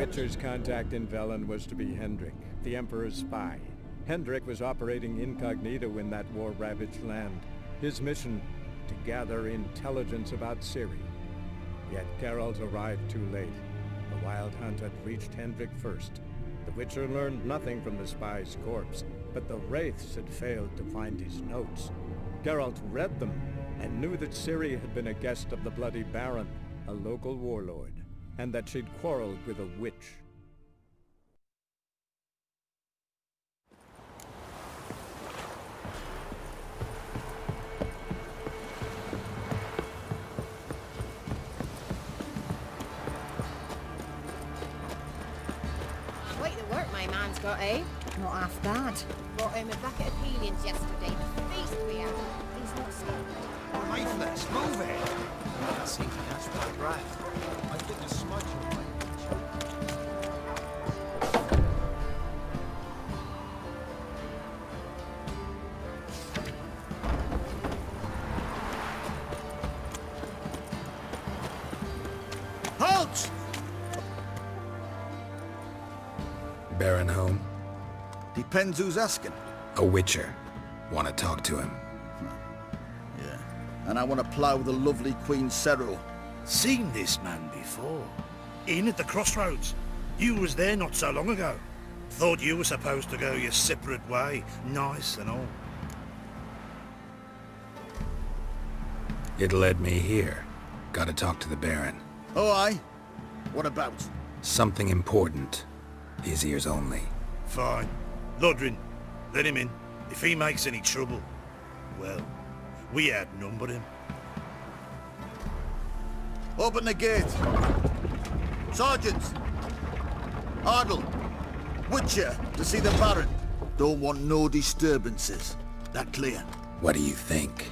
Witcher's contact in Velen was to be Hendrik, the Emperor's spy. Hendrik was operating incognito in that war-ravaged land. His mission, to gather intelligence about Ciri. Yet Geralt arrived too late. The Wild Hunt had reached Hendrik first. The Witcher learned nothing from the spy's corpse, but the Wraiths had failed to find his notes. Geralt read them, and knew that Ciri had been a guest of the Bloody Baron, a local warlord, and that she'd quarreled with a witch. Quite the work my man's got, eh? Not half bad. Brought him a bucket of peelings yesterday. The feast we had. He's not scared. Lifeless, move it! That seems to catch my breath. I think the smudge will make me halt! Baron home? Depends who's asking. A Witcher. Want to talk to him. Yeah. And I want to plough the lovely Queen Cero. Seen this man before. In at the crossroads. You was there not so long ago. Thought you were supposed to go your separate way. Nice and all. It led me here. Gotta talk to the Baron. Oh, aye? What about? Something important. His ears only. Fine. Lodrin, let him in. If he makes any trouble, well, we outnumber him. Open the gate. Sergeants! Ardle! Witcher, to see the Baron. Don't want no disturbances. That clear? What do you think?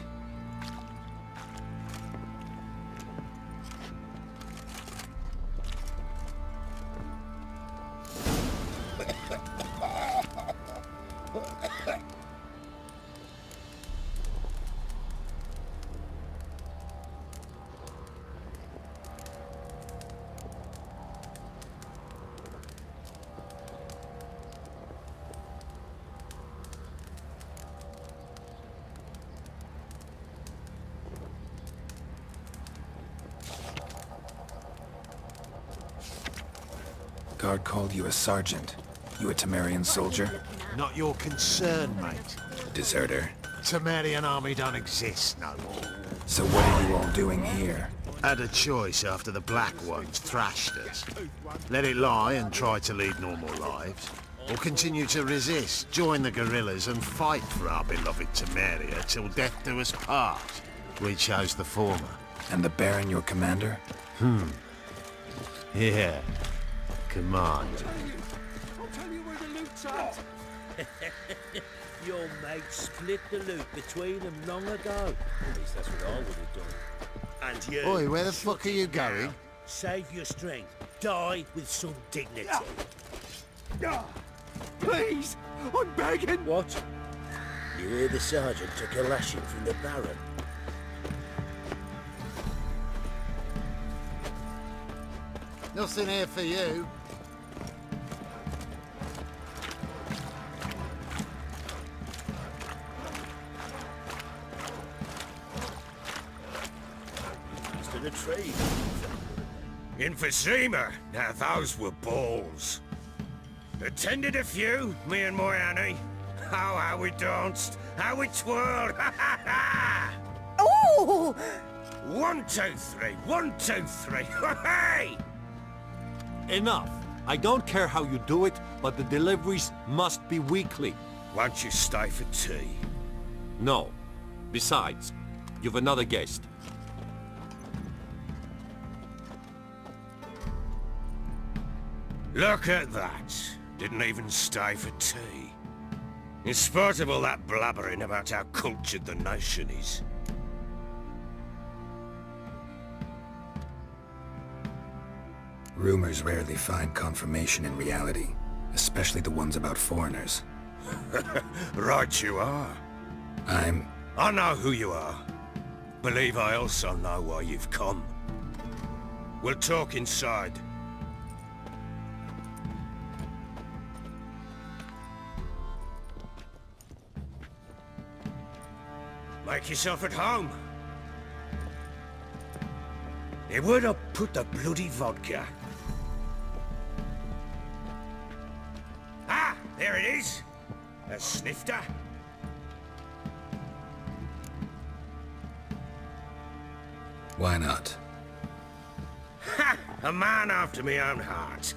Guard called you a sergeant. You a Temerian soldier? Not your concern, mate. Deserter. Temerian army don't exist no more. So what are you all doing here? Had a choice after the Black Ones thrashed us. Let it lie and try to lead normal lives. Or continue to resist, join the guerrillas and fight for our beloved Temeria till death do us part. We chose the former. And the Baron your commander? Yeah. Command. I'll tell you where the loot's at. Your mate split the loot between them long ago. At least that's what I would have done. And you... Oi, where the fuck are you going? Save your strength. Die with some dignity. Please! I'm begging! What? You hear the sergeant took a lashing from the Baron? Nothing here for you. To the tree. Emphysema! Now those were balls. Attended a few, me and my Annie. Oh, how we danced, how we twirled! Oh! 1, 2, 3, 1, 2, 3, hey! Enough. I don't care how you do it, but the deliveries must be weekly. Won't you stay for tea? No. Besides, you've another guest. Look at that. Didn't even stay for tea. In spite of all that blabbering about how cultured the nation is. Rumors rarely find confirmation in reality, especially the ones about foreigners. Right you are. I know who you are. Believe I also know why you've come. We'll talk inside. Make yourself at home. Hey, where'd I put the bloody vodka? Ah, there it is. A snifter. Why not? Ha! A man after my own heart.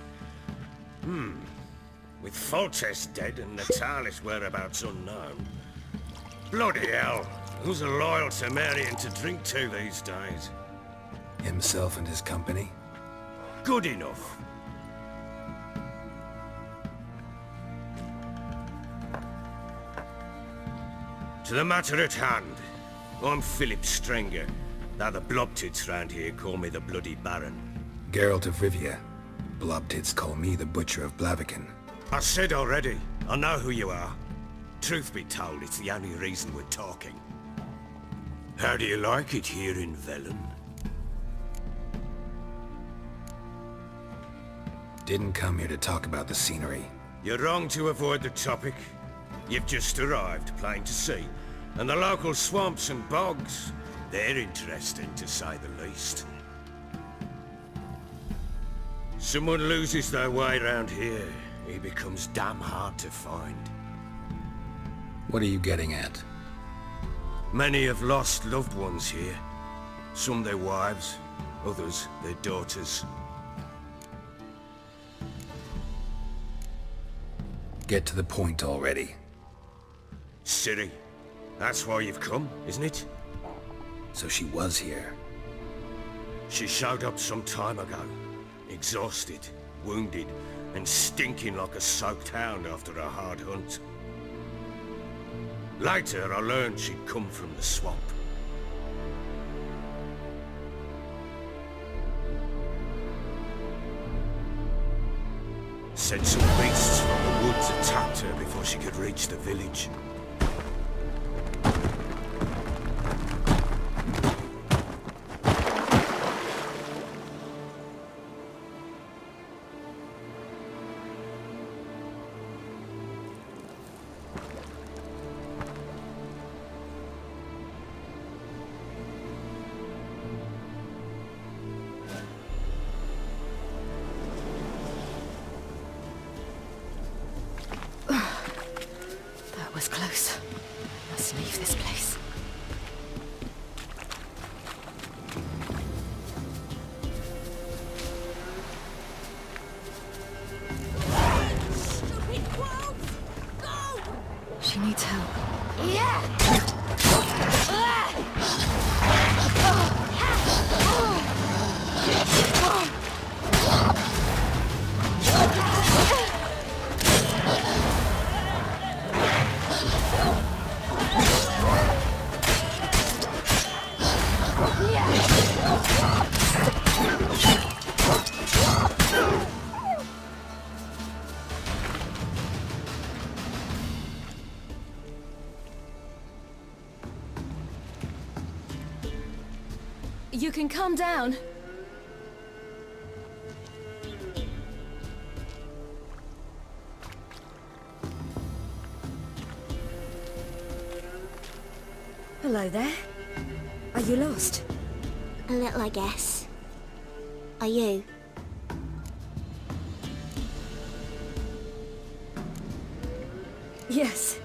With Foltest dead and Natalis' whereabouts unknown. Bloody hell. Who's a loyal Temerian to drink to these days? Himself and his company? Good enough. To the matter at hand. I'm Philip Strenger. Now the Blobtits round here call me the Bloody Baron. Geralt of Rivia. Blobtits call me the Butcher of Blaviken. I said already, I know who you are. Truth be told, it's the only reason we're talking. How do you like it here in Velen? Didn't come here to talk about the scenery. You're wrong to avoid the topic. You've just arrived, plain to see. And the local swamps and bogs, they're interesting to say the least. Someone loses their way around here, he becomes damn hard to find. What are you getting at? Many have lost loved ones here. Some their wives, others their daughters. Get to the point already. Ciri, that's why you've come, isn't it? So she was here. She showed up some time ago. Exhausted, wounded, and stinking like a soaked hound after a hard hunt. Later, I learned she'd come from the swamp. Said some beasts from the woods attacked her before she could reach the village. Was close. Must leave this place. Stupid wolves! Go! She needs help. Yeah! You can calm down. Hello there. Are you lost? A little, I guess. Are you? Yes.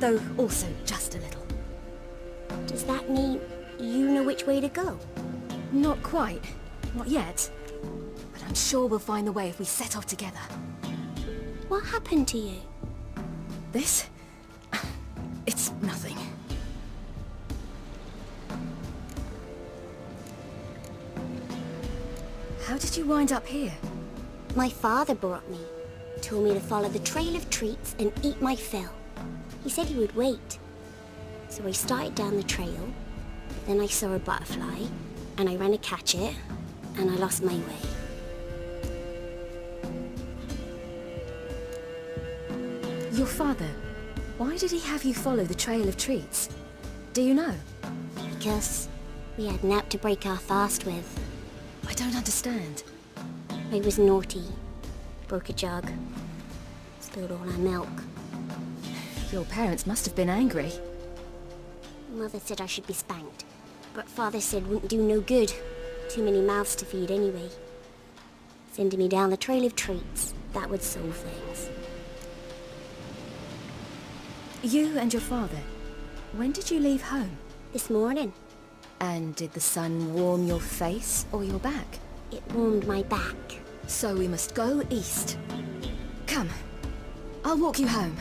Though also just a little. Does that mean you know which way to go? Not quite. Not yet. But I'm sure we'll find the way if we set off together. What happened to you? This? It's nothing. How did you wind up here? My father brought me. Told me to follow the trail of treats and eat my fill. He said he would wait. So I started down the trail. Then I saw a butterfly, and I ran to catch it, and I lost my way. Your father, why did he have you follow the trail of treats? Do you know? Because we had Nap to break our fast with. I don't understand. I was naughty. Broke a jug. Spilled all our milk. Your parents must have been angry. Mother said I should be spanked, but Father said wouldn't do no good. Too many mouths to feed anyway. Sending me down the trail of treats, that would solve things. You and your father, when did you leave home? This morning. And did the sun warm your face or your back? It warmed my back. So we must go east. Come, I'll walk you home.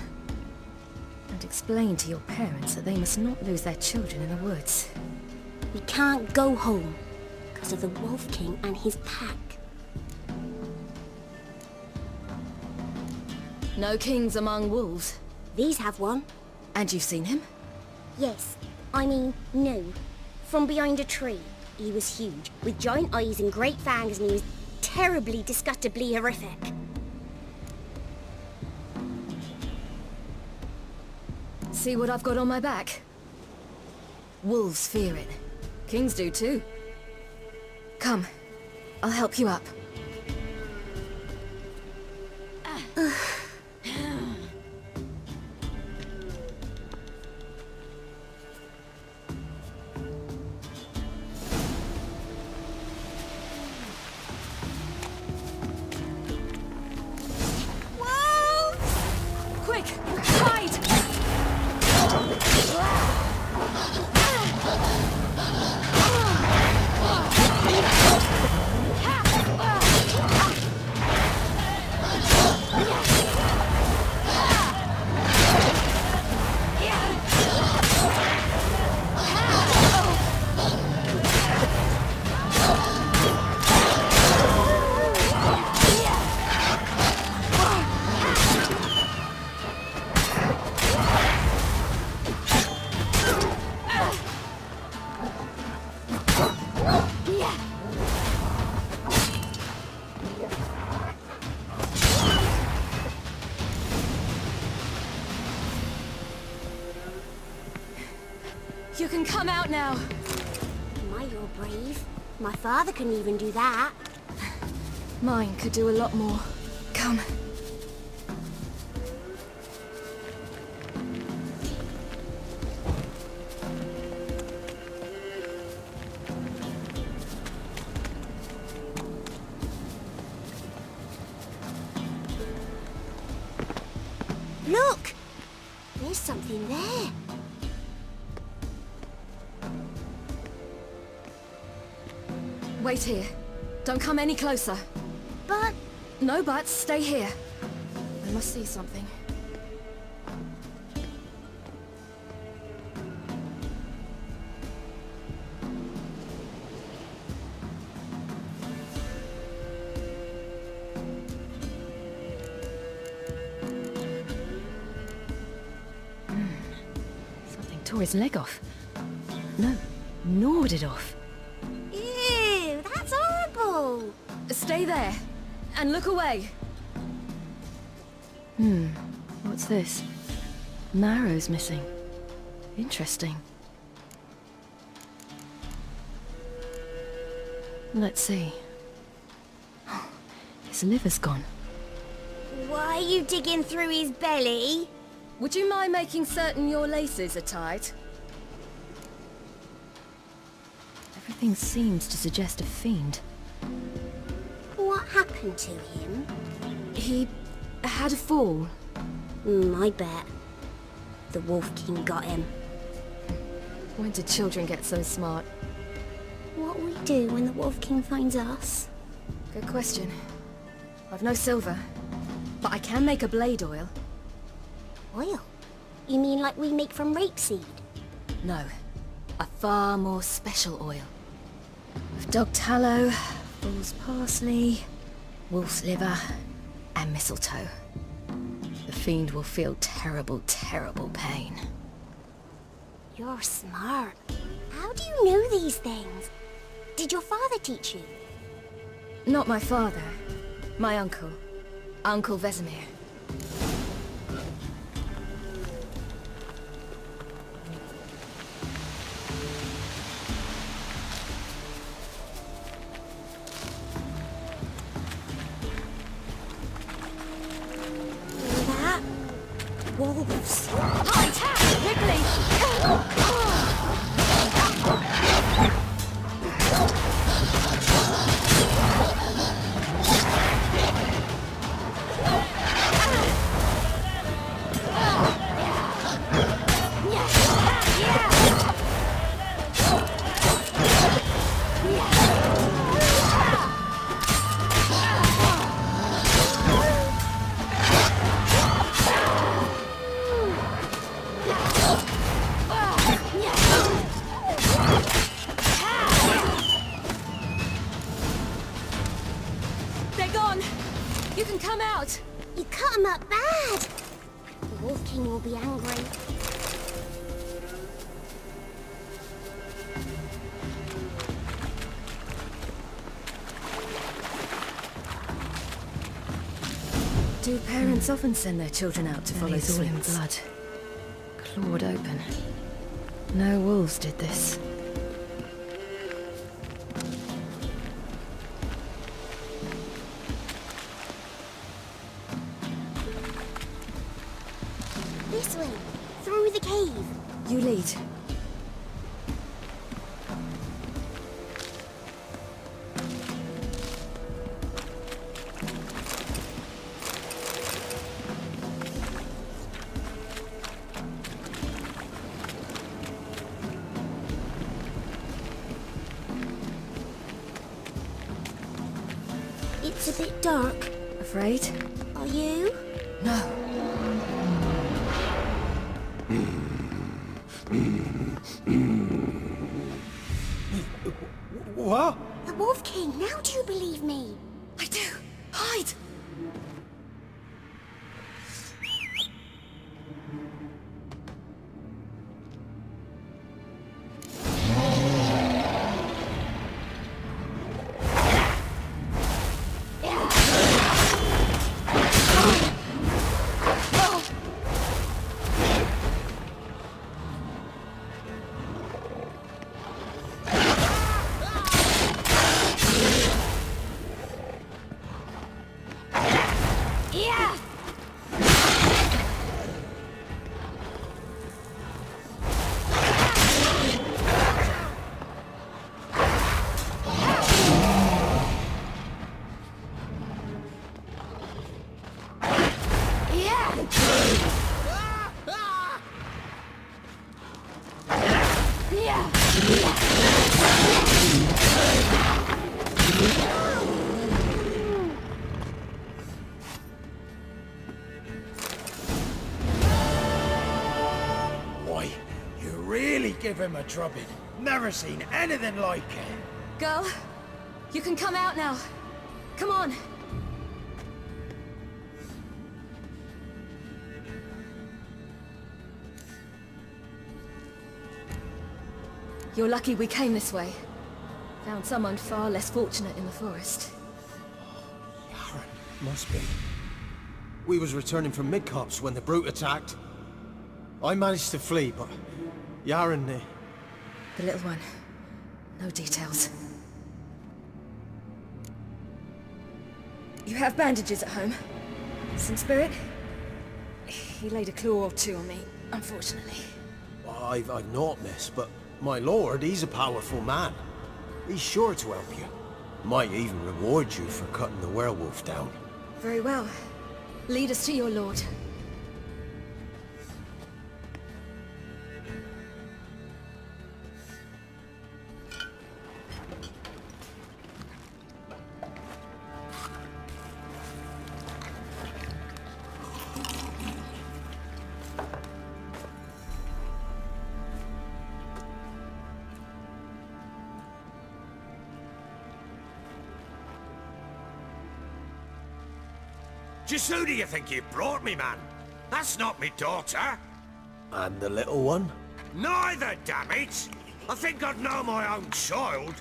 And explain to your parents that they must not lose their children in the woods. We can't go home because of the Wolf King and his pack. No kings among wolves. These have one. And you've seen him? Yes. I mean, no. From behind a tree. He was huge, with giant eyes and great fangs, and he was terribly, disgustingly horrific. See what I've got on my back? Wolves fear it. Kings do too. Come, I'll help you up. Quick, hide! You can come out now. My, you're brave. My father couldn't even do that. Mine could do a lot more. Come. Look! There's something there. Wait here. Don't come any closer. But... No buts. Stay here. I must see something. Something tore his leg off. No, gnawed it off. Ew, that's horrible! Stay there, and look away. What's this? Marrow's missing. Interesting. Let's see. His liver's gone. Why are you digging through his belly? Would you mind making certain your laces are tied? Everything seems to suggest a fiend. What happened to him? He had a fall. I bet. The Wolf King got him. When did children get so smart? What'll we do when the Wolf King finds us? Good question. I've no silver, but I can make a blade oil. Oil? You mean like we make from rapeseed? No, a far more special oil. Of dog tallow, bull's parsley, wolf's liver, and mistletoe. The fiend will feel terrible, terrible pain. You're smart. How do you know these things? Did your father teach you? Not my father. My uncle. Uncle Vesemir. That? Wolves. Hide! Quickly! You can come out! You cut him up bad! The Wolf King will be angry. Do parents often send their children out to follow all in blood? Clawed open. No wolves did this. This way, through the cave. You lead. It's a bit dark. Afraid? Are you? No. What? The Wolf King, now do you believe me? I do. Hide! Boy, you really give him a drubbing. Never seen anything like it. Girl, you can come out now. Come on. You're lucky we came this way. Found someone far less fortunate in the forest. Yaren, must be. We was returning from Midcops when the brute attacked. I managed to flee, but Yaren... The little one. No details. You have bandages at home? Some spirit? He laid a claw or two on me, unfortunately. I've naught, miss, but my lord, he's a powerful man. He's sure to help you. Might even reward you for cutting the werewolf down. Very well. Lead us to your lord. Just who do you think you brought me, man? That's not me daughter. And the little one? Neither, damn it! I think I'd know my own child.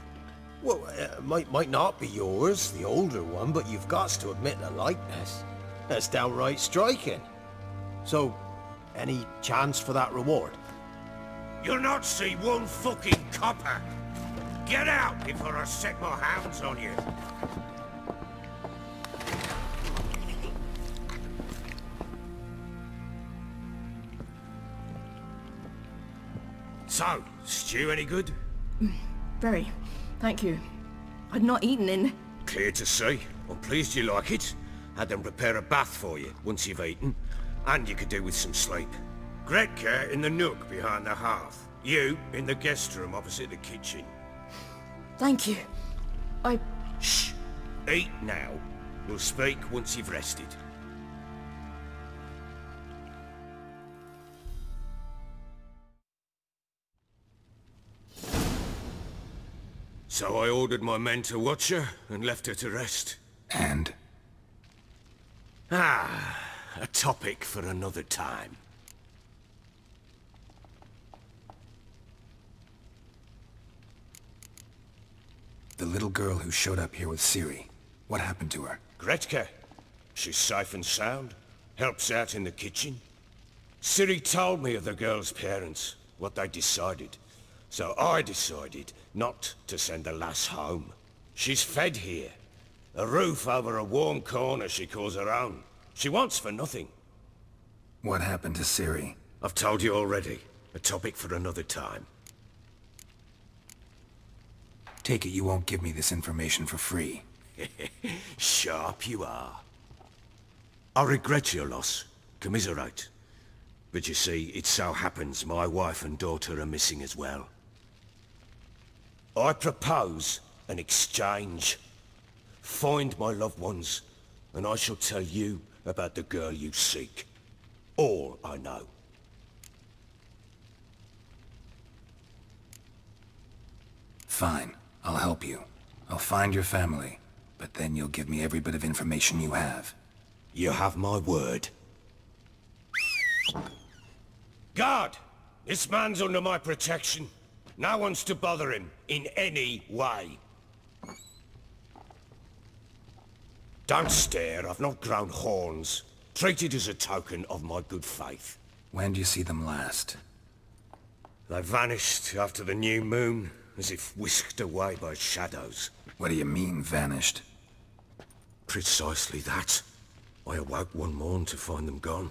Well, might not be yours, the older one, but you've got to admit the likeness. That's downright striking. So, any chance for that reward? You'll not see one fucking copper. Get out before I set my hounds on you. So, stew any good? Very. Thank you. I'd not eaten in... Clear to see. I'm pleased you like it. Had them prepare a bath for you once you've eaten. And you could do with some sleep. Gretka in the nook behind the hearth. You in the guest room opposite the kitchen. Thank you. Shh. Eat now. We'll speak once you've rested. So I ordered my men to watch her and left her to rest. And? A topic for another time. The little girl who showed up here with Ciri. What happened to her? Gretke. She's safe and sound. Helps out in the kitchen. Ciri told me of the girl's parents, what they decided. So I decided not to send the lass home. She's fed here. A roof over a warm corner she calls her own. She wants for nothing. What happened to Ciri? I've told you already. A topic for another time. Take it you won't give me this information for free. Sharp you are. I regret your loss. Commiserate. But you see, it so happens my wife and daughter are missing as well. I propose an exchange. Find my loved ones, and I shall tell you about the girl you seek. All I know. Fine. I'll help you. I'll find your family, but then you'll give me every bit of information you have. You have my word. Guard! This man's under my protection. No one's to bother him in any way. Don't stare, I've not grown horns. Treat it as a token of my good faith. When do you see them last? They vanished after the new moon, as if whisked away by shadows. What do you mean, vanished? Precisely that. I awoke one morn to find them gone.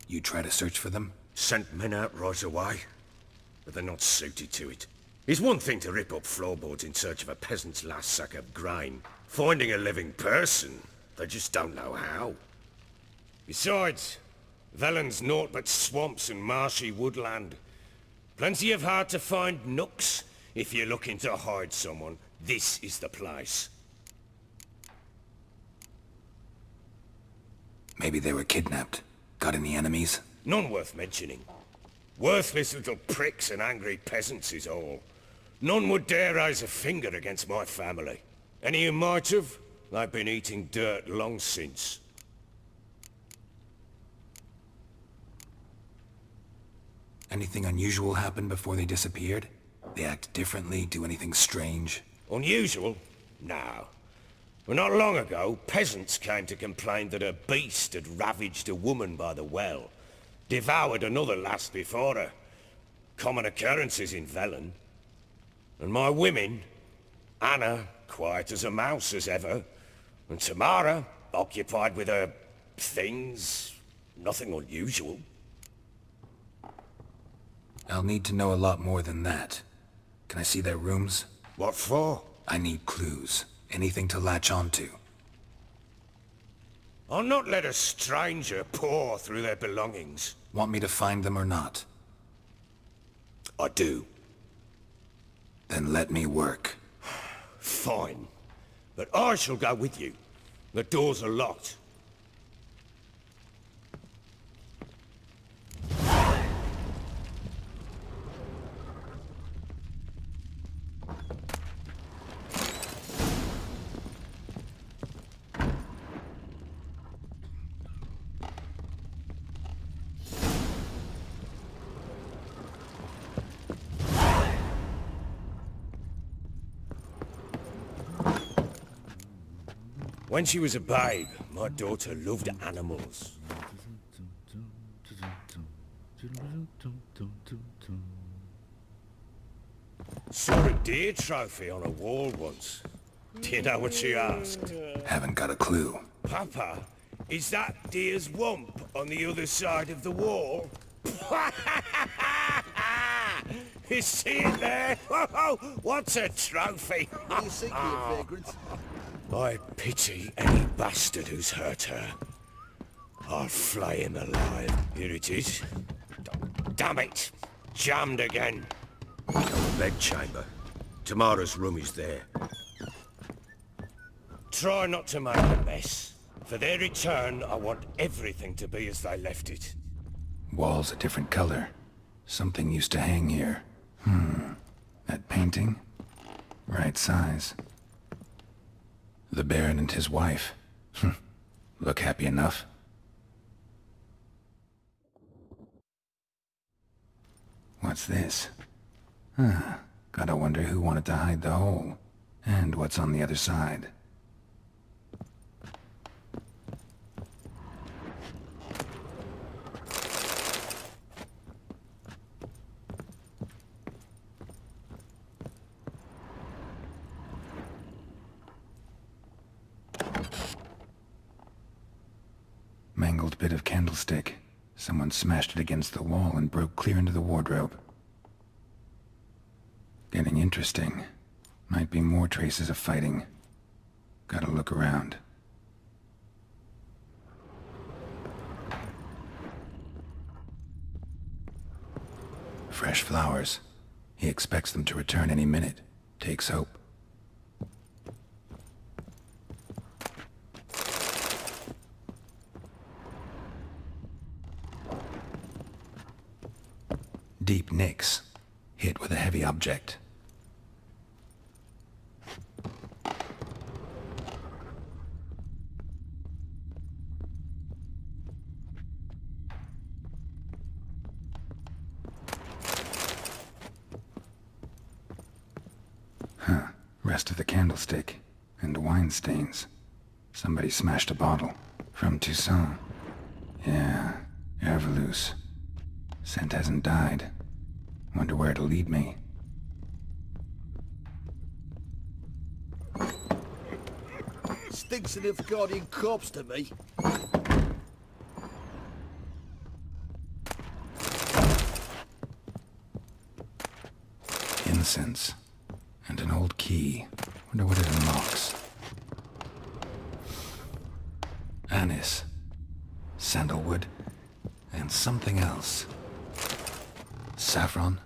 You try to search for them? Sent men out right away, but they're not suited to it. It's one thing to rip up floorboards in search of a peasant's last sack of grain. Finding a living person, they just don't know how. Besides, Velen's naught but swamps and marshy woodland. Plenty of hard-to-find nooks. If you're looking to hide someone, this is the place. Maybe they were kidnapped. Got any enemies? None worth mentioning. Worthless little pricks and angry peasants is all. None would dare raise a finger against my family. Any who might have, they've been eating dirt long since. Anything unusual happen before they disappeared? They act differently, do anything strange? Unusual? No. Well, not long ago, peasants came to complain that a beast had ravaged a woman by the well. Devoured another lass before her. Common occurrences in Velen. And my women, Anna, quiet as a mouse as ever, and Tamara, occupied with her things, nothing unusual. I'll need to know a lot more than that. Can I see their rooms? What for? I need clues. Anything to latch onto. I'll not let a stranger pore through their belongings. Want me to find them or not? I do. Then let me work. Fine. But I shall go with you. The doors are locked. When she was a babe, my daughter loved animals. Saw a deer trophy on a wall once. Do you know what she asked? Haven't got a clue. Papa, is that deer's wump on the other side of the wall? You see it there? What's a trophy? What do you think here, vagrant? I pity any bastard who's hurt her. I'll flay him alive. Here it is. Damn it! Jammed again. The bedchamber. Tamara's room is there. Try not to make a mess. For their return, I want everything to be as they left it. Walls a different color. Something used to hang here. That painting? Right size. The Baron and his wife. Look happy enough. What's this? Gotta wonder who wanted to hide the hole. And what's on the other side. Mangled bit of candlestick. Someone smashed it against the wall and broke clear into the wardrobe. Getting interesting. Might be more traces of fighting. Gotta look around. Fresh flowers. He expects them to return any minute. Takes hope. Deep nicks. Hit with a heavy object. Rest of the candlestick. And wine stains. Somebody smashed a bottle. From Toussaint. Yeah, Herveloos. Scent hasn't died. Wonder where it'll lead me. Stinks of Nilfgaardian corpse to me. Incense. And an old key. Wonder what it unlocks. Anise. Sandalwood. And something else. Saffron?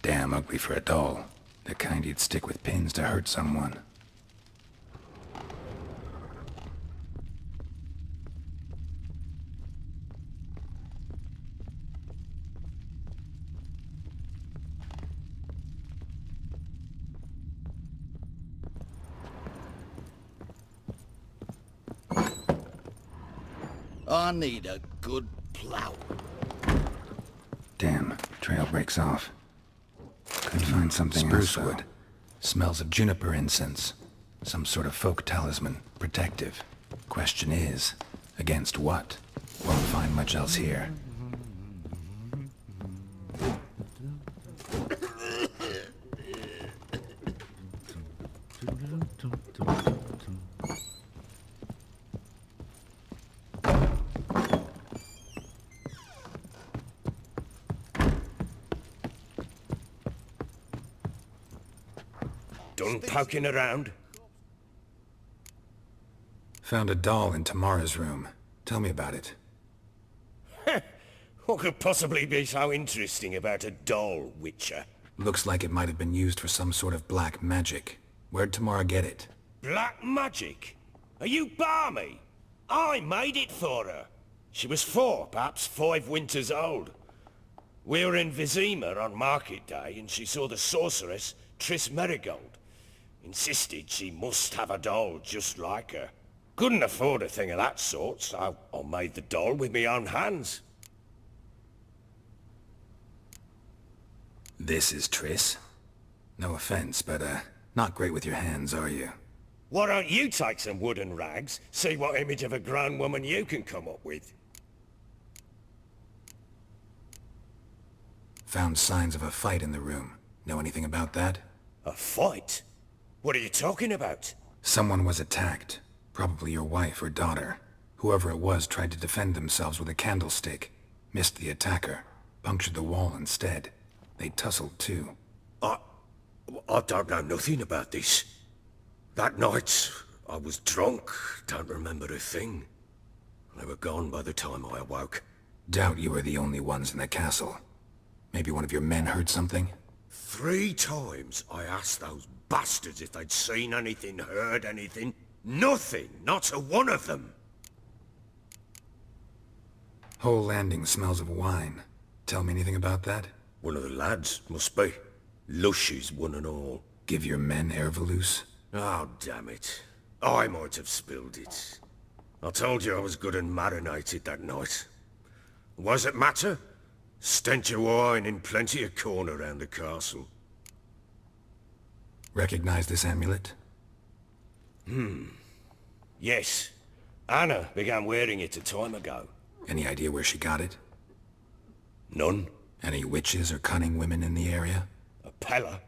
Damn ugly for a doll. The kind you'd stick with pins to hurt someone. I need a good plow. Damn, trail breaks off. Could find something else, though. Sprucewood. Smells of juniper incense. Some sort of folk talisman. Protective. Question is, against what? Won't find much else here. Done poking around? Found a doll in Tamara's room. Tell me about it. What could possibly be so interesting about a doll, Witcher? Looks like it might have been used for some sort of black magic. Where'd Tamara get it? Black magic? Are you balmy? I made it for her. She was 4, perhaps 5 winters old. We were in Vizima on market day and she saw the sorceress, Triss Merigold. Insisted she must have a doll just like her. Couldn't afford a thing of that sort, so I made the doll with my own hands. This is Triss. No offense, but, not great with your hands, are you? Why don't you take some wooden rags, see what image of a grown woman you can come up with? Found signs of a fight in the room. Know anything about that? A fight? What are you talking about? Someone was attacked. Probably your wife or daughter. Whoever it was tried to defend themselves with a candlestick. Missed the attacker. Punctured the wall instead. They tussled too. I don't know nothing about this. That night, I was drunk, don't remember a thing. They were gone by the time I awoke. Doubt you were the only ones in the castle. Maybe one of your men heard something? 3 times I asked those bastards if they'd seen anything, heard anything. Nothing, not a one of them. Whole landing smells of wine. Tell me anything about that? One of the lads, must be. Lushes, one and all. Give your men Ervelus? Oh, damn it. I might have spilled it. I told you I was good and marinated that night. What does it matter? Stench of wine in plenty of corn around the castle. Recognize this amulet? Yes. Anna began wearing it a time ago. Any idea where she got it? None. Any witches or cunning women in the area? A Pella.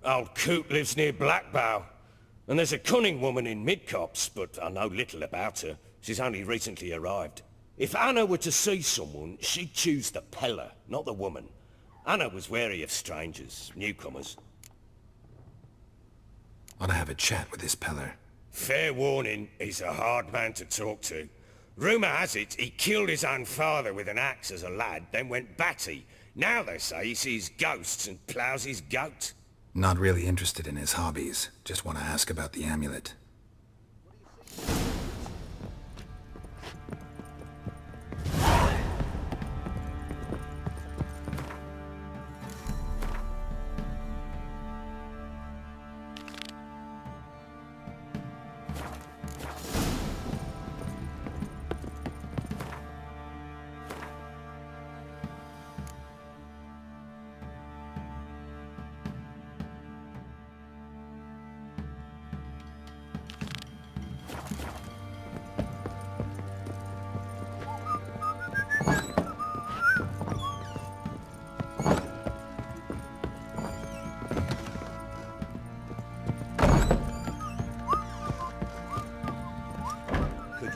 Old Coot lives near Blackbow. And there's a cunning woman in Midcopse, but I know little about her. She's only recently arrived. If Anna were to see someone, she'd choose the Pella, not the woman. Anna was wary of strangers, newcomers. Ought to have a chat with this Peller. Fair warning, he's a hard man to talk to. Rumour has it he killed his own father with an axe as a lad, then went batty. Now they say he sees ghosts and ploughs his goat. Not really interested in his hobbies. Just want to ask about the amulet.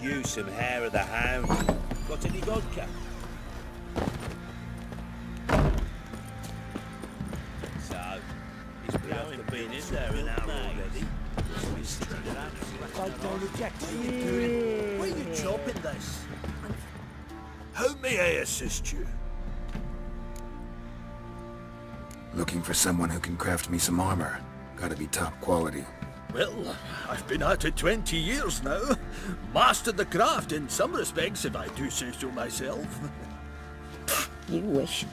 Use some hair of the hound. Got any vodka? So, he's probably been in there an hour already. Don't object. Why are you chopping this? How may I assist you? Looking for someone who can craft me some armor. Gotta be top quality. Well, I've been at it 20 years now. Mastered the craft in some respects, if I do say so myself. You wish.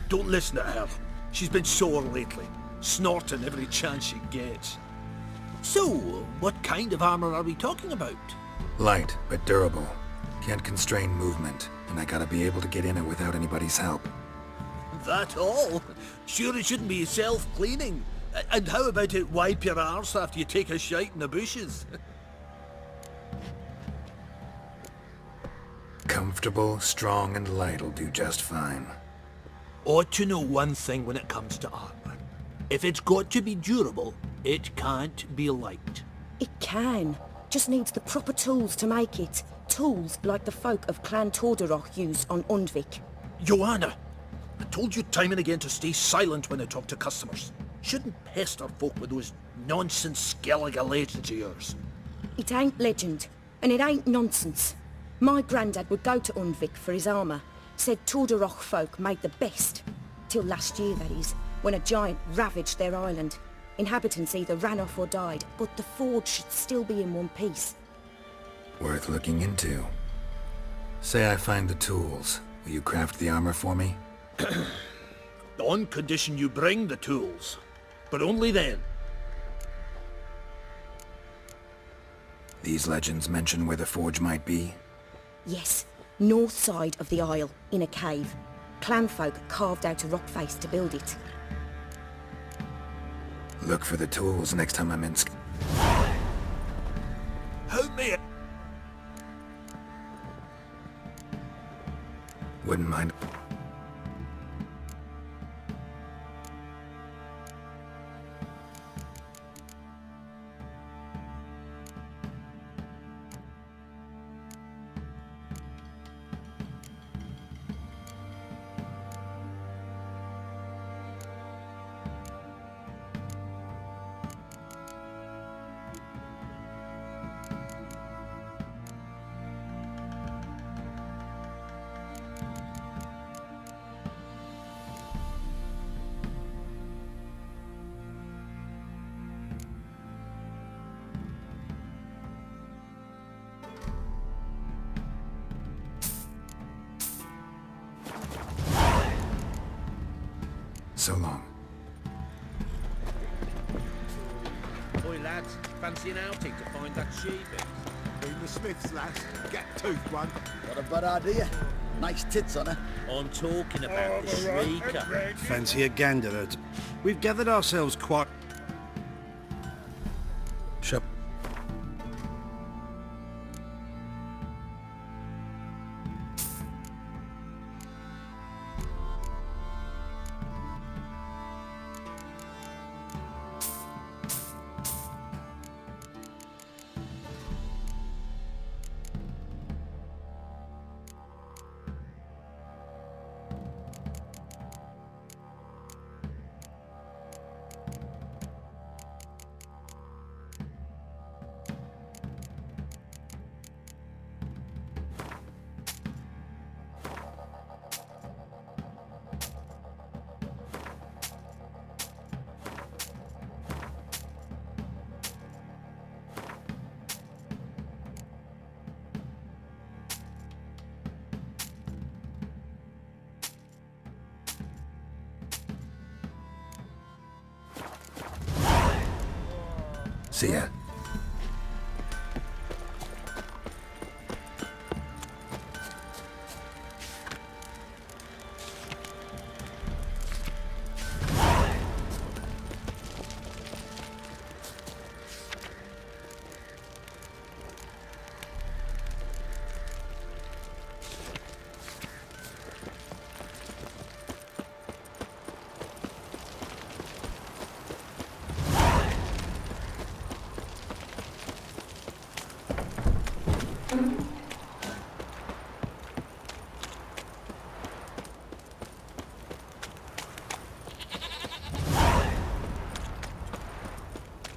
Don't listen to her. She's been sore lately, snorting every chance she gets. So, what kind of armor are we talking about? Light, but durable. Can't constrain movement, and I gotta be able to get in it without anybody's help. That all? Sure it shouldn't be self-cleaning. And how about it wipe your arse after you take a shite in the bushes? Comfortable, strong, and light'll do just fine. Ought to know one thing when it comes to armor. If it's got to be durable, it can't be light. It can. Just needs the proper tools to make it. Tools like the folk of Clan Tordarroch used on Undvik. Joanna, I told you time and again to stay silent when I talk to customers. Shouldn't pester folk with those nonsense Skellige legends of yours. It ain't legend, and it ain't nonsense. My granddad would go to Undvik for his armour. Said Tordarroch folk made the best. Till last year, that is, when a giant ravaged their island. Inhabitants either ran off or died, but the forge should still be in one piece. Worth looking into. Say I find the tools. Will you craft the armor for me? On condition you bring the tools. But only then. These legends mention where the forge might be? Yes, north side of the isle, in a cave. Clanfolk carved out a rock face to build it. Look for the tools next time I'm in How may I... Wouldn't mind. so long. Boy, lads, fancy an outing to find that sheep? In the Smiths, lass. Get toothed one. What a bad idea. Nice tits on her. I'm talking about the shrieker. Fancy a gander at... We've gathered ourselves quite... Shut... See ya.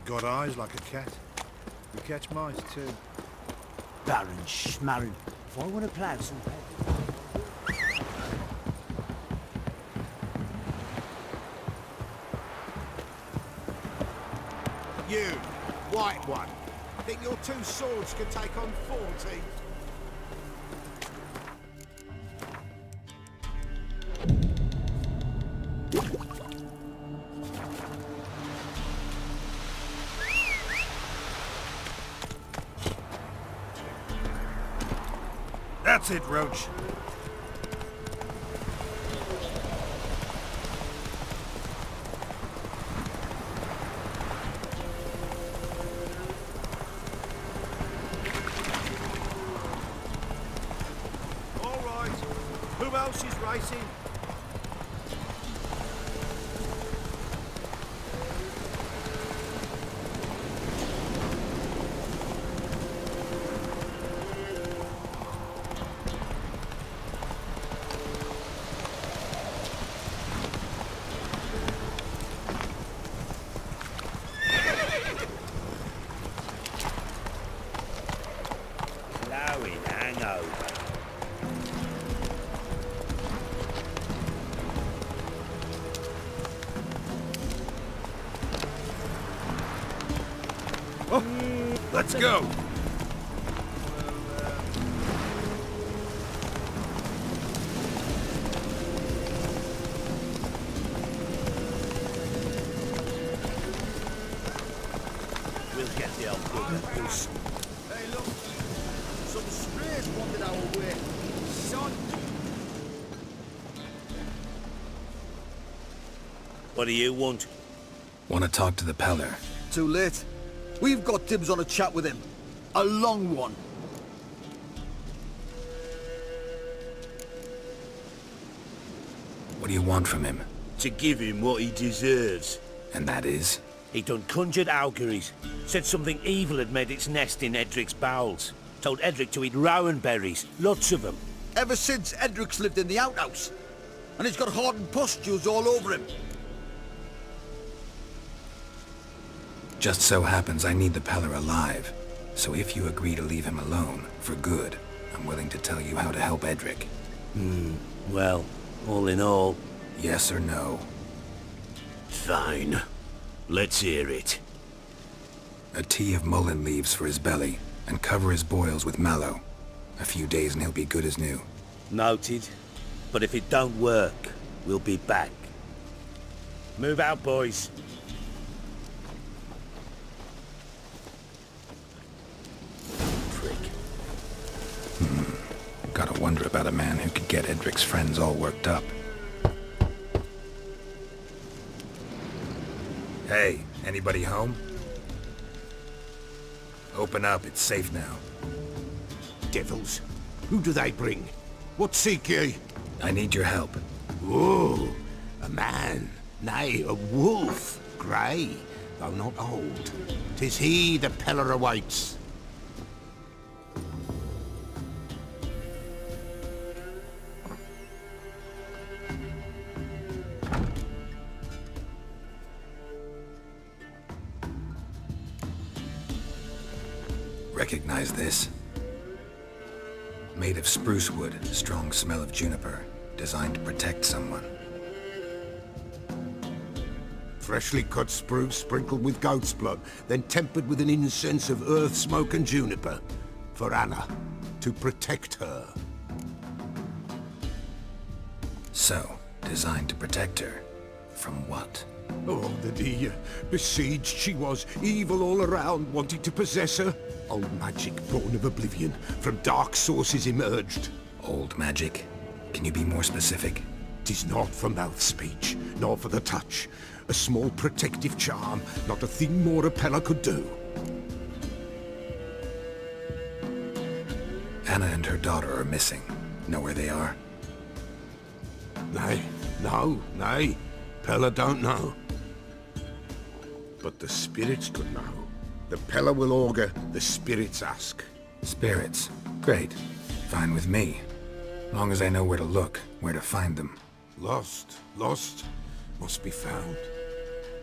Got eyes like a cat. You catch mice too. Baron Schmarren. If I want to plough some You, white one. Think your two swords can take on 40? That's it, Roach. All right. Who else is racing? Blowing hangover. Let's go! We'll get the old bugger loose. Hey, look. Some strays wandered our way. Son. What do you want? Want to talk to the Peller? Too late. We've got dibs on a chat with him. A long one. What do you want from him? To give him what he deserves. And that is? He done conjured auguries. Said something evil had made its nest in Edric's bowels. Told Edric to eat rowan berries. Lots of them. Ever since Edric's lived in the outhouse. And he's got hardened pustules all over him. Just so happens I need the Peller alive. So if you agree to leave him alone, for good, I'm willing to tell you how to help Edric. Well, all in all... Yes or no? Fine. Let's hear it. A tea of mullein leaves for his belly, and cover his boils with mallow. A few days and he'll be good as new. Noted. But if it don't work, we'll be back. Move out, boys. Gotta wonder about a man who could get Edric's friends all worked up. Hey, anybody home? Open up, it's safe now. Devils. Who do they bring? What seek ye? I need your help. Oh, a man. Nay, a wolf. Grey, though not old. 'Tis he the Peller awaits. Recognize this? Made of spruce wood, strong smell of juniper, designed to protect someone. Freshly cut spruce sprinkled with goat's blood, then tempered with an incense of earth, smoke and juniper. For Anna, to protect her. So, designed to protect her. From what? Oh, that he besieged she was, evil all around, wanting to possess her. Old magic born of oblivion, from dark sources emerged. Old magic? Can you be more specific? 'Tis not for mouth speech, nor for the touch. A small protective charm, not a thing more a Peller could do. Anna and her daughter are missing. Know where they are? Nay, nay. Peller don't know. But the spirits could know. The Peller will augur, the spirits ask. Spirits? Great. Fine with me. Long as I know where to look, where to find them. Lost, must be found.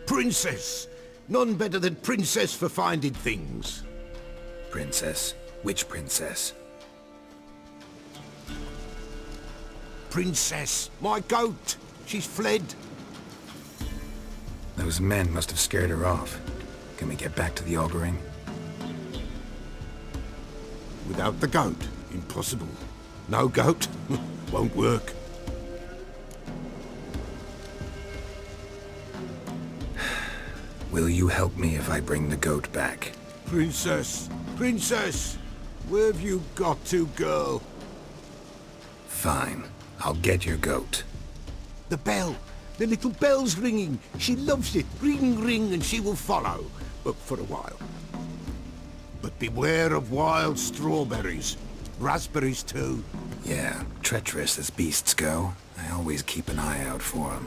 Princess! None better than Princess for finding things. Princess? Which princess? Princess, my goat! She's fled. Those men must have scared her off. Can we get back to the auguring? Without the goat, impossible. No goat, won't work. Will you help me if I bring the goat back? Princess! Where have you got to, girl? Fine. I'll get your goat. The bell! The little bell's ringing. She loves it. Ring, ring, and she will follow. But for a while. But beware of wild strawberries. Raspberries, too. Yeah, treacherous as beasts go. I always keep an eye out for them.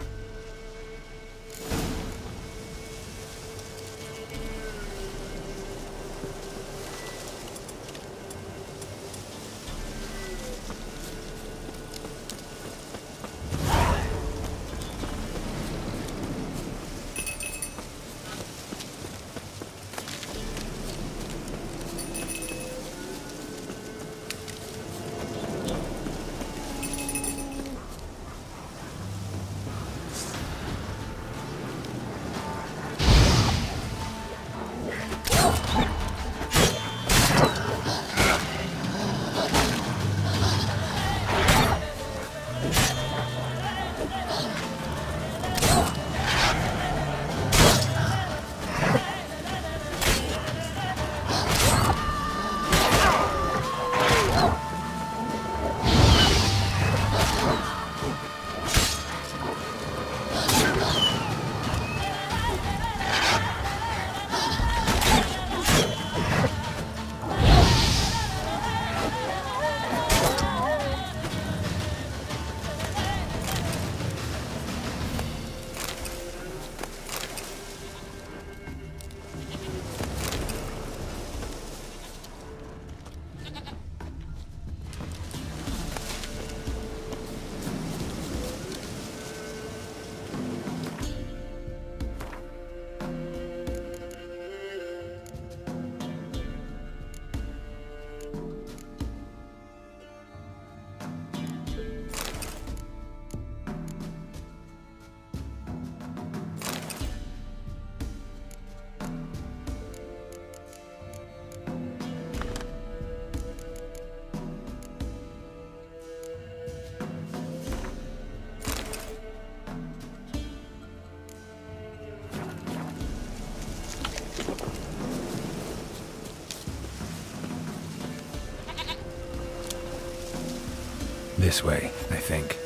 This way, I think.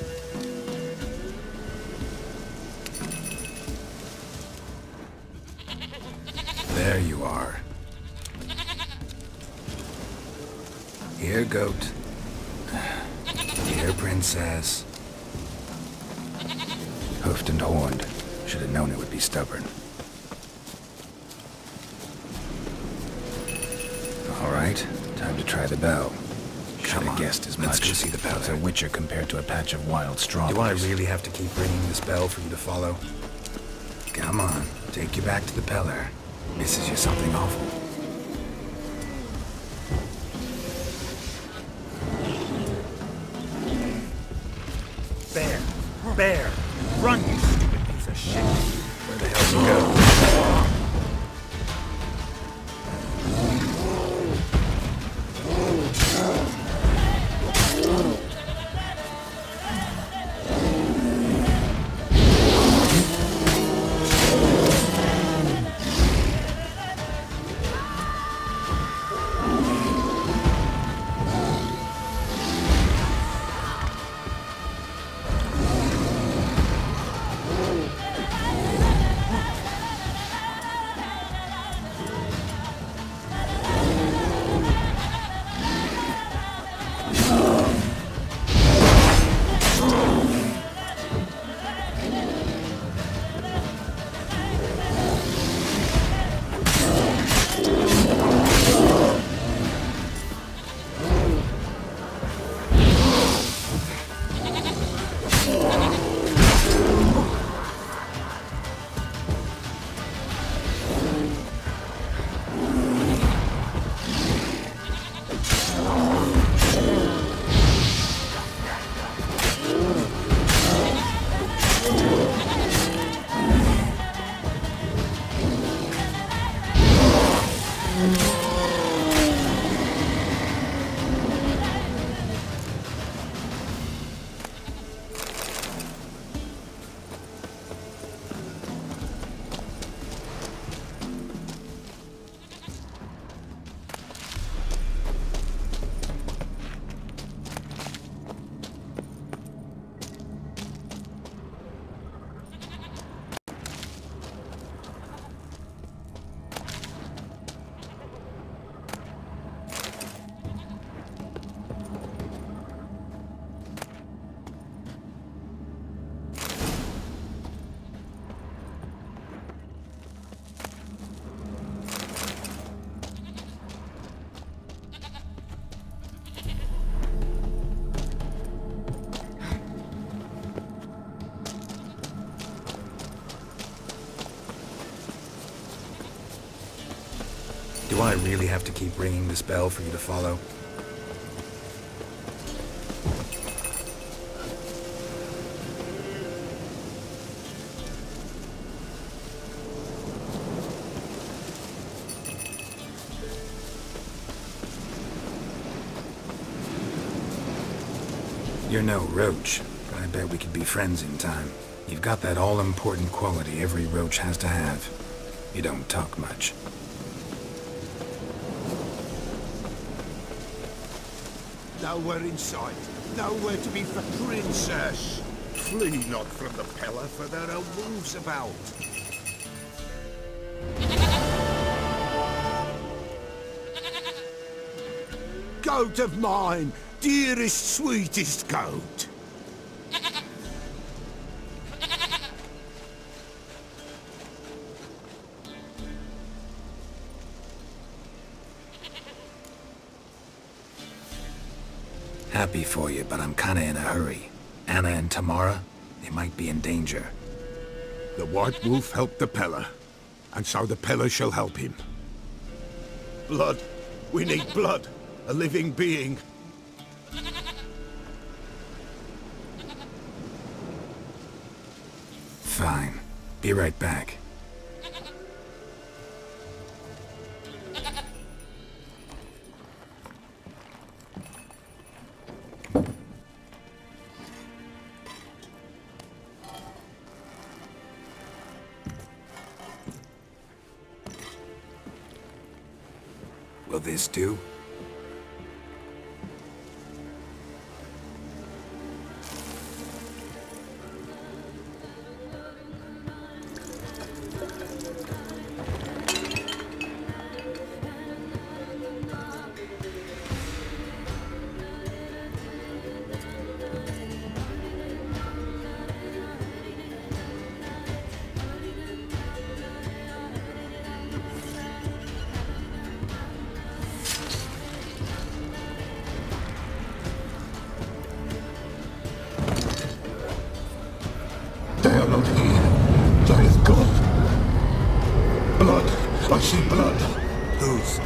There you are. Here, goat. Here, princess. Hoofed and horned. Should have known it would be stubborn. All right, time to try the bell. Should have guessed as much. Let's go see the bell. It's a witcher compared to a patch of wild strawberries. Do I really have to keep ringing this bell for you to follow? Come on, take you back to the Peller. Misses you something awful. Bear! Bear! Run, you stupid piece of shit! Where the hell you go? Do I really have to keep ringing this bell for you to follow? You're no roach, but I bet we could be friends in time. You've got that all-important quality every roach has to have. You don't talk much. Nowhere in sight. Nowhere to be for princess. Flee not from the Peller, for there are wolves about. Goat of mine, dearest, sweetest goat. Happy for you, but I'm kinda in a hurry. Anna and Tamara, they might be in danger. The White Wolf helped the Peller, and so the Peller shall help him. Blood. We need blood. A living being. Fine. Be right back. Will this do? I see blood. Whose?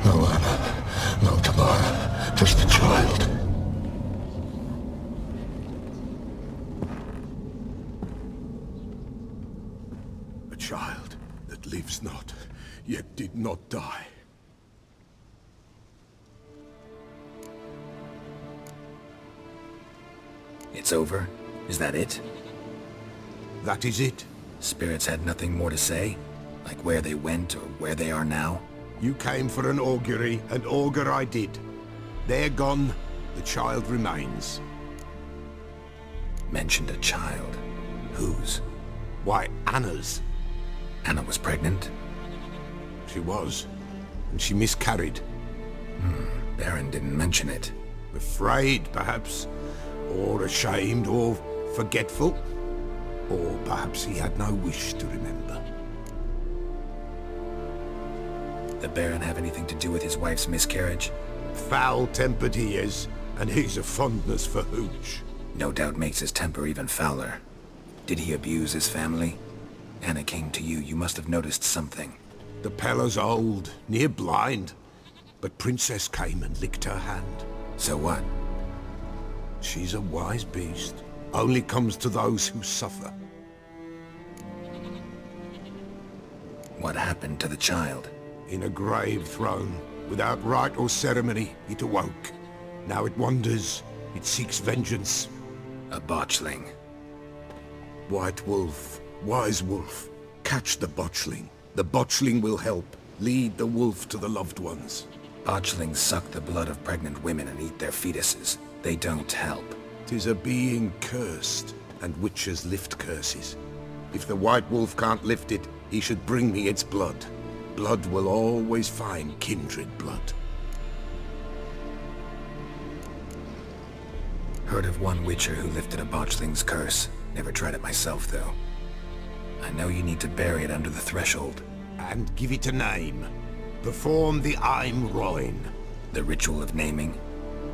No Anna, no Tamara, just the child. A child that lives not, yet did not die. It's over? Is that it? That is it. Spirits had nothing more to say? Like where they went or where they are now? You came for an augury, and augur I did. They're gone, the child remains. Mentioned a child. Whose? Why, Anna's. Anna was pregnant? She was, and she miscarried. Baron didn't mention it. Afraid, perhaps, or ashamed, or forgetful. Or perhaps he had no wish to remember. The Baron have anything to do with his wife's miscarriage? Foul-tempered he is, and he's a fondness for hooch. No doubt makes his temper even fouler. Did he abuse his family? Anna came to you, you must have noticed something. The Pella's old, near blind, but Princess came and licked her hand. So what? She's a wise beast. Only comes to those who suffer. What happened to the child? In a grave thrown, without rite or ceremony, it awoke. Now it wanders, it seeks vengeance. A botchling. White Wolf, wise wolf, catch the botchling. The botchling will help, lead the wolf to the loved ones. Botchlings suck the blood of pregnant women and eat their fetuses. They don't help. 'Tis a being cursed, and witches lift curses. If the White Wolf can't lift it, he should bring me its blood. Blood will always find kindred blood. Heard of one witcher who lifted a botchling's curse. Never tried it myself, though. I know you need to bury it under the threshold. And give it a name. Perform the Aim Roin. The ritual of naming?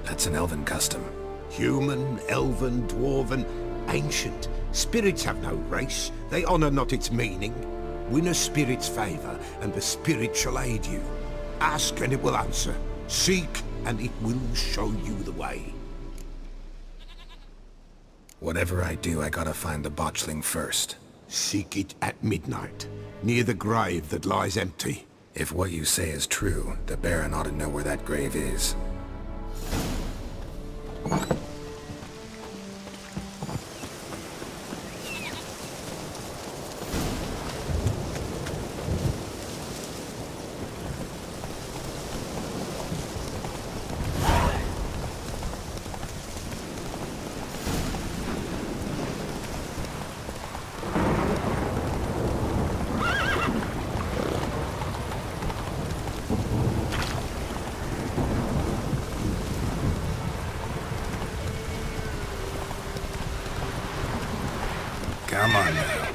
That's an elven custom. Human, elven, dwarven, ancient. Spirits have no race. They honor not its meaning. Win a spirit's favor, and the spirit shall aid you. Ask, and it will answer. Seek, and it will show you the way. Whatever I do, I gotta find the botchling first. Seek it at midnight, near the grave that lies empty. If what you say is true, the Baron ought to know where that grave is. Come on now.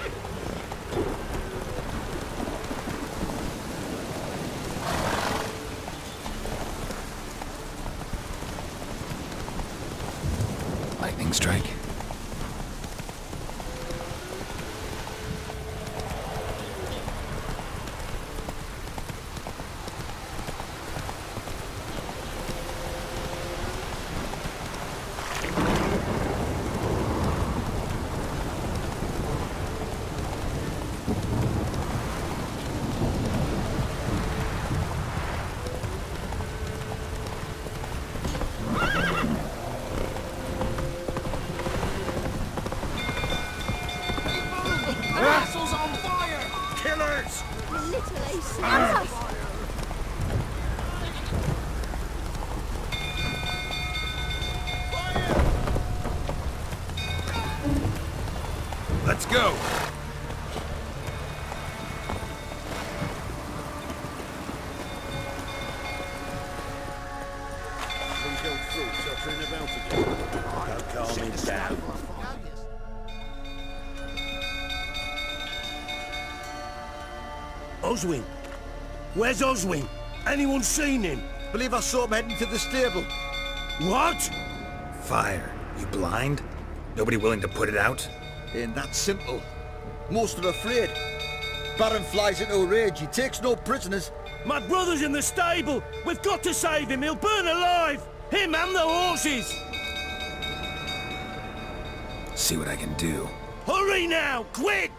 Lightning strike. Let's go! Oswin? Where's Oswin? Anyone seen him? Believe I saw him heading to the stable. What? Fire. You blind? Nobody willing to put it out? Ain't that simple. Most are afraid. Baron flies into a rage. He takes no prisoners. My brother's in the stable. We've got to save him. He'll burn alive. Him and the horses. See what I can do. Hurry now, quick!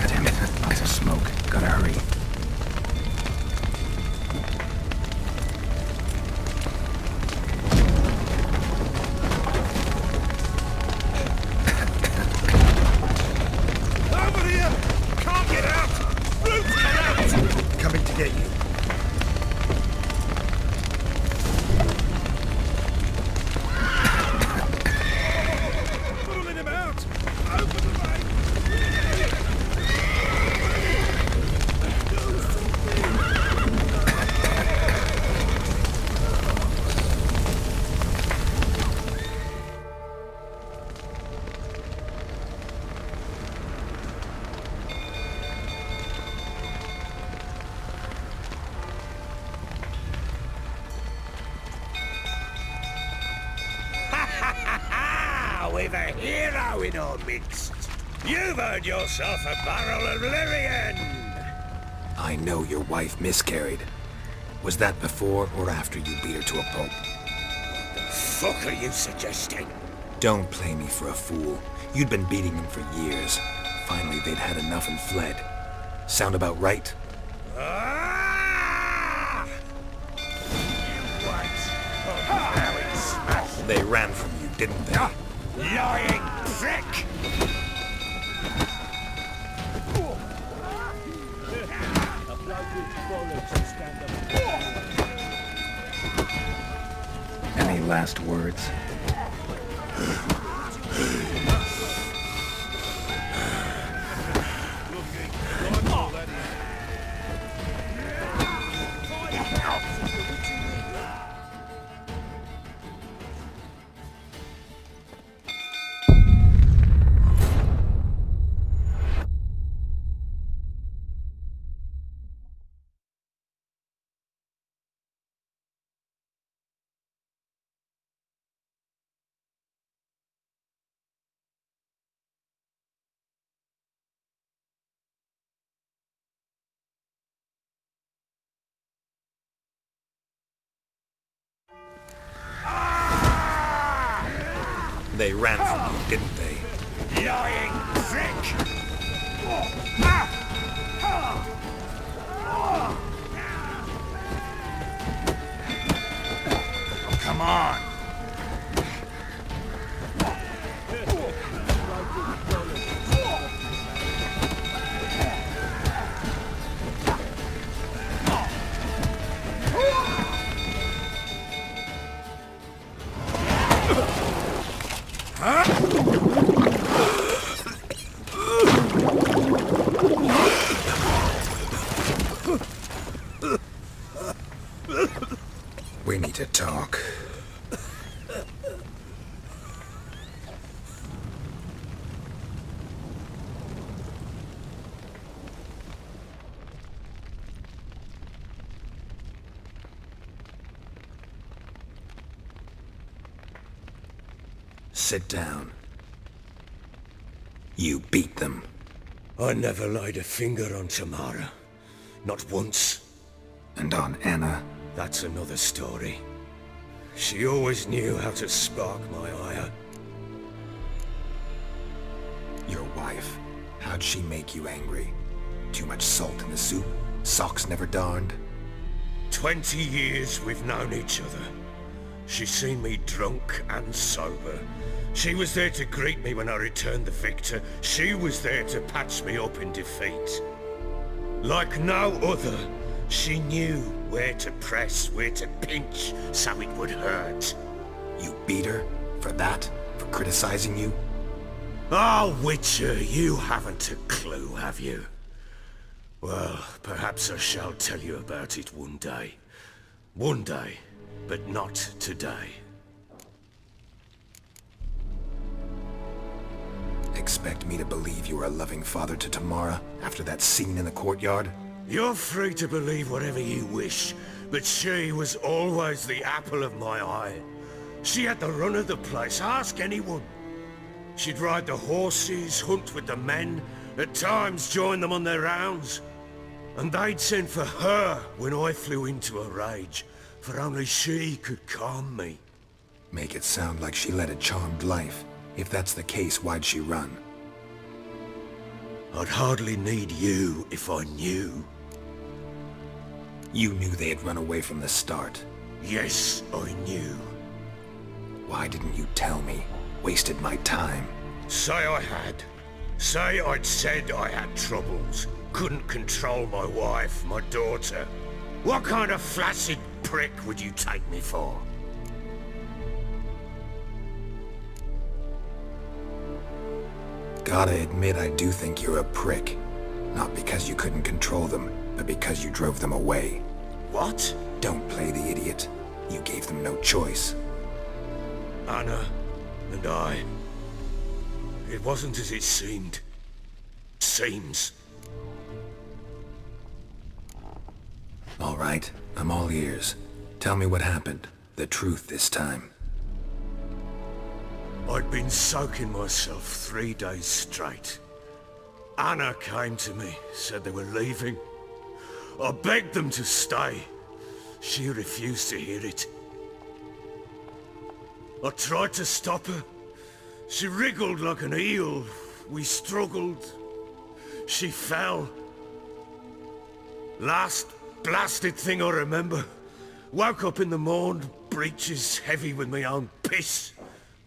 Damn it, lots of smoke. Gotta hurry. Coming to get you. Pulling him out! Open the way! We've a hero in our midst. You've earned yourself a barrel of Lyrian. I know your wife miscarried. Was that before or after you beat her to a pulp? What the fuck are you suggesting? Don't play me for a fool. You'd been beating them for years. Finally, they'd had enough and fled. Sound about right? Ah! You what? They ran from you, didn't they? Lying prick! Any last words? They ran from you, didn't they? Lying prick! Come on! We need to talk. Sit down. You beat them. I never laid a finger on Tamara. Not once. And on Anna? That's another story. She always knew how to spark my ire. Your wife. How'd she make you angry? Too much salt in the soup? Socks never darned? 20 years we've known each other. She's seen me drunk and sober. She was there to greet me when I returned the victor. She was there to patch me up in defeat. Like no other, she knew where to press, where to pinch, so it would hurt. You beat her? For that? For criticizing you? Oh, Witcher, you haven't a clue, have you? Well, perhaps I shall tell you about it one day. One day, but not today. Expect me to believe you were a loving father to Tamara after that scene in the courtyard? You're free to believe whatever you wish, but she was always the apple of my eye. She had the run of the place, ask anyone. She'd ride the horses, hunt with the men, at times join them on their rounds. And they'd send for her when I flew into a rage, for only she could calm me. Make it sound like she led a charmed life. If that's the case, why'd she run? I'd hardly need you if I knew. You knew they had run away from the start. Yes, I knew. Why didn't you tell me? Wasted my time. Say I had. Say I'd said I had troubles. Couldn't control my wife, my daughter. What kind of flaccid prick would you take me for? Gotta admit, I do think you're a prick. Not because you couldn't control them, but because you drove them away. What? Don't play the idiot. You gave them no choice. Anna and I... It wasn't as it seemed. Seems. All right, I'm all ears. Tell me what happened. The truth this time. I'd been soaking myself 3 days straight. Anna came to me, said they were leaving. I begged them to stay. She refused to hear it. I tried to stop her. She wriggled like an eel. We struggled. She fell. Last blasted thing I remember. Woke up in the morn, breeches heavy with my own piss.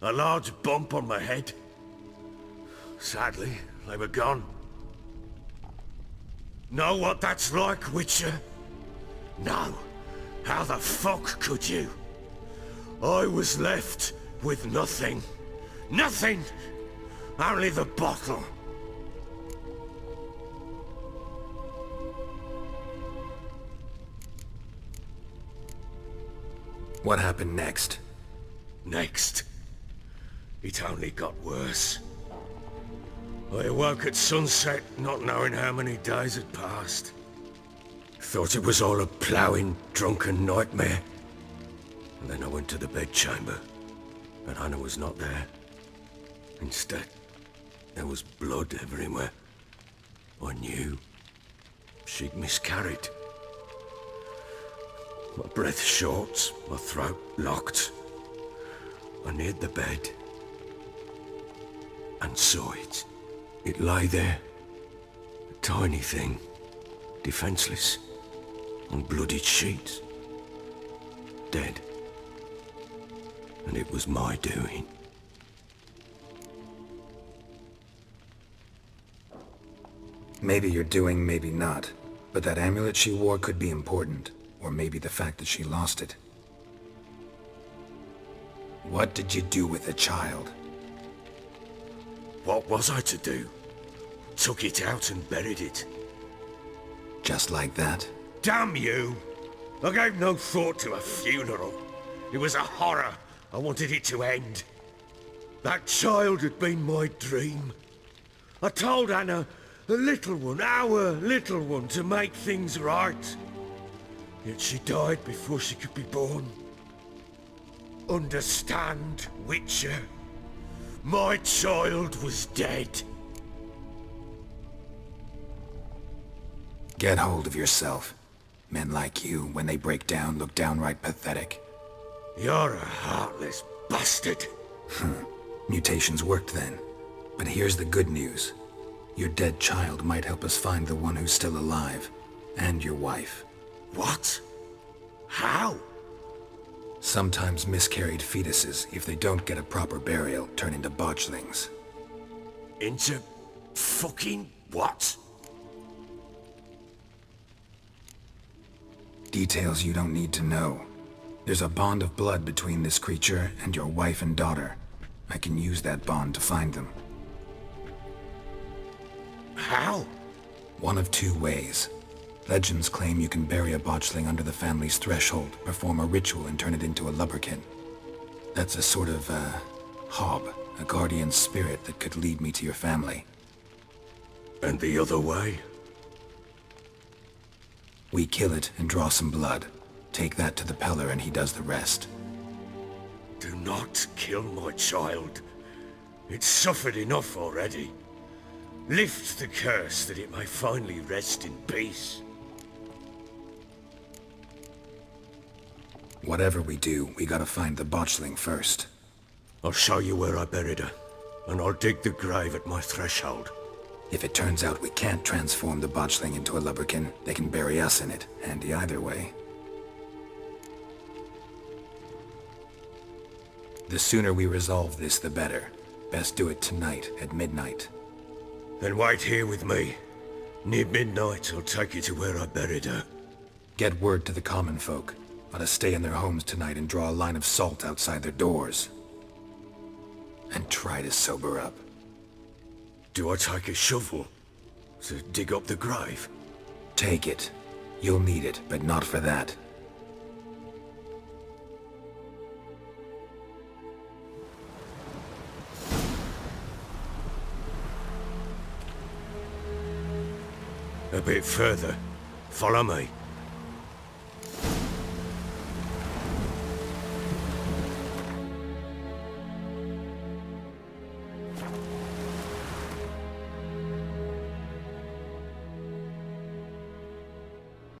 A large bump on my head. Sadly, they were gone. Know what that's like, Witcher? No. How the fuck could you? I was left with nothing. Nothing! Only the bottle. What happened next? Next? It only got worse. I awoke at sunset, not knowing how many days had passed. Thought it was all a ploughing, drunken nightmare. And then I went to the bedchamber, but Anna was not there. Instead, there was blood everywhere. I knew she'd miscarried. My breath short, my throat locked. I neared the bed and saw it. It lay there, a tiny thing, defenseless, on bloodied sheets, dead. And it was my doing. Maybe you're doing, maybe not. But that amulet she wore could be important. Or maybe the fact that she lost it. What did you do with the child? What was I to do? Took it out and buried it. Just like that? Damn you! I gave no thought to a funeral. It was a horror. I wanted it to end. That child had been my dream. I told Anna, the little one, our little one, to make things right. Yet she died before she could be born. Understand, Witcher? My child was dead. Get hold of yourself. Men like you, when they break down, look downright pathetic. You're a heartless bastard. Mutations worked then. But here's the good news. Your dead child might help us find the one who's still alive. And your wife. What? How? Sometimes miscarried fetuses, if they don't get a proper burial, turn into botchlings. Into fucking what? Details you don't need to know. There's a bond of blood between this creature and your wife and daughter. I can use that bond to find them. How? One of two ways. Legends claim you can bury a botchling under the family's threshold, perform a ritual and turn it into a lubberkin. That's a sort of, hob, a guardian spirit that could lead me to your family. And the other way? We kill it and draw some blood. Take that to the Peller and he does the rest. Do not kill my child. It's suffered enough already. Lift the curse that it may finally rest in peace. Whatever we do, we gotta find the botchling first. I'll show you where I buried her, and I'll dig the grave at my threshold. If it turns out we can't transform the botchling into a lubberkin, they can bury us in it. Handy either way. The sooner we resolve this, the better. Best do it tonight, at midnight. Then wait here with me. Near midnight, I'll take you to where I buried her. Get word to the common folk. Let us stay in their homes tonight and draw a line of salt outside their doors. And try to sober up. Do I take a shovel to dig up the grave? Take it. You'll need it, but not for that. A bit further. Follow me.